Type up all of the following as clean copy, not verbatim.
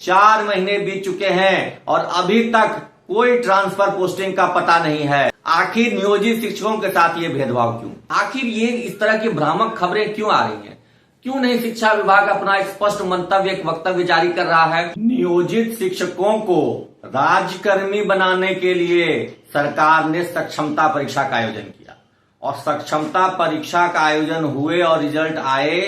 4 महीने बीत चुके हैं और अभी तक कोई ट्रांसफर पोस्टिंग का पता नहीं है। आखिर नियोजित शिक्षकों के साथ ये भेदभाव क्यों? आखिर ये इस तरह की भ्रामक खबरें क्यों आ रही हैं? क्यों नहीं शिक्षा विभाग अपना एक स्पष्ट मंतव्य, एक वक्तव्य जारी कर रहा है? नियोजित शिक्षकों को राज्यकर्मी बनाने के लिए सरकार ने सक्षमता परीक्षा का आयोजन किया और सक्षमता परीक्षा का आयोजन हुए और रिजल्ट आए।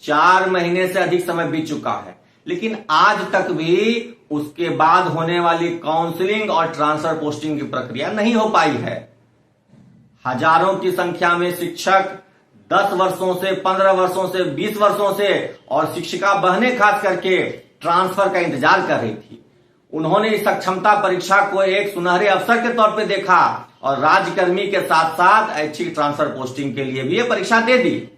4 महीने से अधिक समय बीत चुका है, लेकिन आज तक भी उसके बाद होने वाली काउंसलिंग और ट्रांसफर पोस्टिंग की प्रक्रिया नहीं हो पाई है। हजारों की संख्या में शिक्षक 10 वर्षों से, 15 वर्षों से, 20 वर्षों से और शिक्षिका बहनें खास करके ट्रांसफर का इंतजार कर रही थी। उन्होंने इस सक्षमता परीक्षा को एक सुनहरे अवसर के तौर पे देखा और राज्यकर्मी के साथ साथ ऐच्छिक ट्रांसफर पोस्टिंग के लिए भी ये परीक्षा दे दी।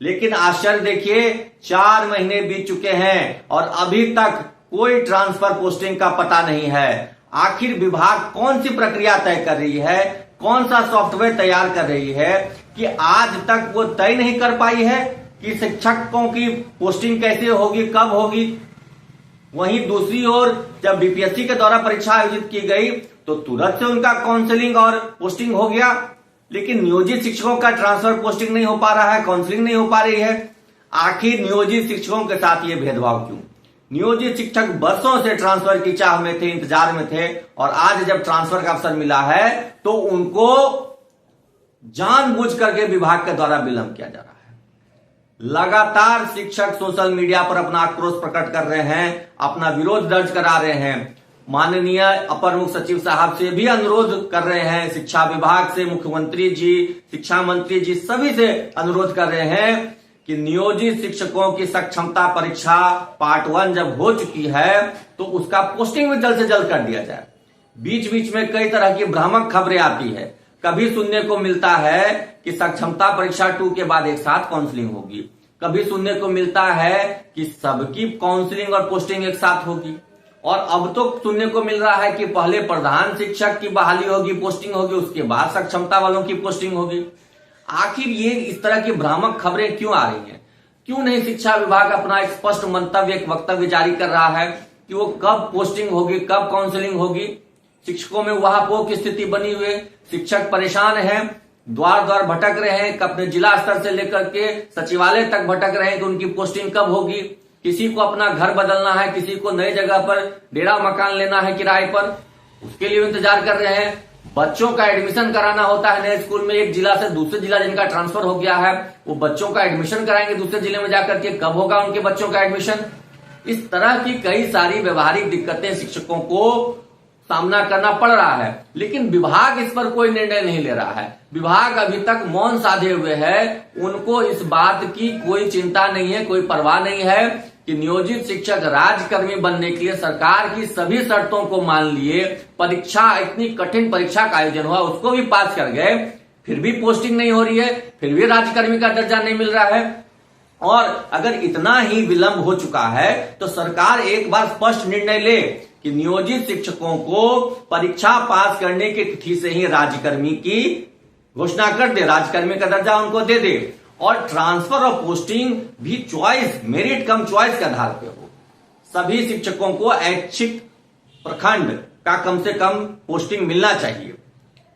लेकिन आश्चर्य देखिए, 4 महीने बीत चुके हैं और अभी तक कोई ट्रांसफर पोस्टिंग का पता नहीं है। आखिर विभाग कौन सी प्रक्रिया तय कर रही है, कौन सा सॉफ्टवेयर तैयार कर रही है कि आज तक वो तय नहीं कर पाई है कि शिक्षकों की पोस्टिंग कैसे होगी, कब होगी। वहीं दूसरी ओर जब बीपीएससी के द्वारा परीक्षा आयोजित की गई तो तुरंत से उनका काउंसलिंग और पोस्टिंग हो गया, लेकिन नियोजित शिक्षकों का ट्रांसफर पोस्टिंग नहीं हो पा रहा है, काउंसलिंग नहीं हो पा रही है। आखिर नियोजित शिक्षकों के साथ ये भेदभाव क्यों? नियोजित शिक्षक वर्षों से ट्रांसफर की चाह में थे, इंतजार में थे और आज जब ट्रांसफर का अवसर मिला है तो उनको जानबूझ करके विभाग के द्वारा विलंब किया जा रहा है। लगातार शिक्षक सोशल मीडिया पर अपना आक्रोश प्रकट कर रहे हैं, अपना विरोध दर्ज करा रहे हैं। माननीय अपर मुख्य सचिव साहब से भी अनुरोध कर रहे हैं, शिक्षा विभाग से मुख्यमंत्री जी, शिक्षा मंत्री जी सभी से अनुरोध कर रहे हैं कि नियोजित शिक्षकों की सक्षमता परीक्षा पार्ट 1 जब हो चुकी है तो उसका पोस्टिंग भी जल्द से जल्द कर दिया जाए। बीच बीच में कई तरह की भ्रामक खबरें आती है। कभी सुनने को मिलता है कि सक्षमता परीक्षा 2 के बाद एक साथ काउंसलिंग होगी, कभी सुनने को मिलता है कि सबकी काउंसलिंग और पोस्टिंग एक साथ होगी, और अब तो सुनने को मिल रहा है कि पहले प्रधान शिक्षक की बहाली होगी, पोस्टिंग होगी, उसके बाद सक्षमता वालों की पोस्टिंग होगी। आखिर ये इस तरह की भ्रामक खबरें क्यों आ रही हैं? क्यों नहीं शिक्षा विभाग अपना एक स्पष्ट मंतव्य, एक वक्तव्य जारी कर रहा है कि वो कब पोस्टिंग होगी, कब काउंसलिंग होगी? शिक्षकों में वहापोह की स्थिति बनी हुई है, शिक्षक परेशान हैं, द्वार द्वार भटक रहे हैं, अपने जिला स्तर से लेकर के सचिवालय तक भटक रहे हैं कि उनकी पोस्टिंग कब होगी। किसी को अपना घर बदलना है, किसी को नई जगह पर डेरा मकान लेना है किराए पर, उसके लिए इंतजार कर रहे हैं। बच्चों का एडमिशन कराना होता है नए स्कूल में, एक जिला से दूसरे जिला जिनका ट्रांसफर हो गया है वो बच्चों का एडमिशन कराएंगे दूसरे जिले में जाकर के, कब होगा उनके बच्चों का एडमिशन? इस तरह की कई सारी व्यवहारिक दिक्कतें शिक्षकों को सामना करना पड़ रहा है, लेकिन विभाग इस पर कोई निर्णय नहीं ले रहा है। विभाग अभी तक मौन साधे हुए है, उनको इस बात की कोई चिंता नहीं है, कोई परवाह नहीं है कि नियोजित शिक्षक राज्यकर्मी बनने के लिए सरकार की सभी शर्तों को मान लिए, परीक्षा, इतनी कठिन परीक्षा का आयोजन हुआ, उसको भी पास कर गए, फिर भी पोस्टिंग नहीं हो रही है, फिर भी राज्यकर्मी का दर्जा नहीं मिल रहा है। और अगर इतना ही विलंब हो चुका है तो सरकार एक बार स्पष्ट निर्णय ले कि नियोजित शिक्षकों को परीक्षा पास करने की तिथि से ही राज्यकर्मी की घोषणा कर दे, राज्यकर्मी का दर्जा उनको दे दे, और ट्रांसफर और पोस्टिंग भी चॉइस, मेरिट कम चॉइस के आधार पे हो। सभी शिक्षकों को ऐच्छिक प्रखंड का कम से कम पोस्टिंग मिलना चाहिए।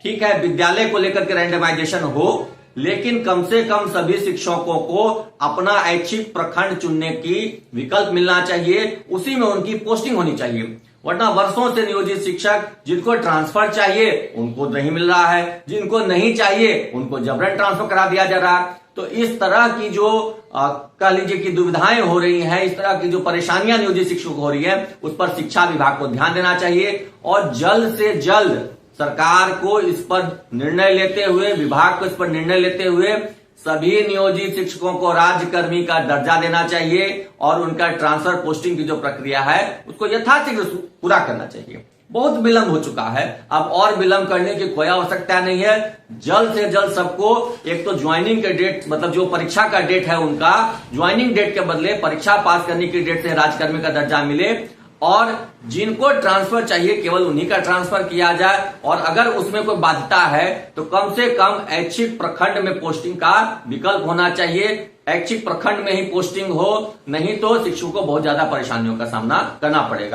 ठीक है, विद्यालय को लेकर के रैंडमाइजेशन हो, लेकिन कम से कम सभी शिक्षकों को अपना ऐच्छिक प्रखंड चुनने की विकल्प मिलना चाहिए, उसी में उनकी पोस्टिंग होनी चाहिए। वरना वर्षों से नियोजित शिक्षक जिनको ट्रांसफर चाहिए उनको नहीं मिल रहा है, जिनको नहीं चाहिए उनको जबरन ट्रांसफर करा दिया जा रहा है। तो इस तरह की जो कह लीजिए कि दुविधाएं हो रही हैं, इस तरह की जो परेशानियां नियोजित शिक्षकों को हो रही है, उस पर शिक्षा विभाग को ध्यान देना चाहिए और जल्द से जल्द सरकार को इस पर निर्णय लेते हुए, विभाग को इस पर निर्णय लेते हुए सभी नियोजित शिक्षकों को राज्यकर्मी का दर्जा देना चाहिए और उनका ट्रांसफर पोस्टिंग की जो प्रक्रिया है उसको यथाशीघ्र पूरा करना चाहिए। बहुत विलंब हो चुका है, अब और विलंब करने की कोई आवश्यकता नहीं है। जल्द से जल्द सबको एक तो ज्वाइनिंग के डेट, मतलब जो परीक्षा का डेट है उनका ज्वाइनिंग डेट के बदले परीक्षा पास करने की डेट से राज्यकर्मी का दर्जा मिले, और जिनको ट्रांसफर चाहिए केवल उन्हीं का ट्रांसफर किया जाए, और अगर उसमें कोई बाध्यता है तो कम से कम ऐच्छिक प्रखंड में पोस्टिंग का विकल्प होना चाहिए। ऐच्छिक प्रखंड में ही पोस्टिंग हो, नहीं तो शिक्षकों को बहुत ज्यादा परेशानियों का सामना करना पड़ेगा।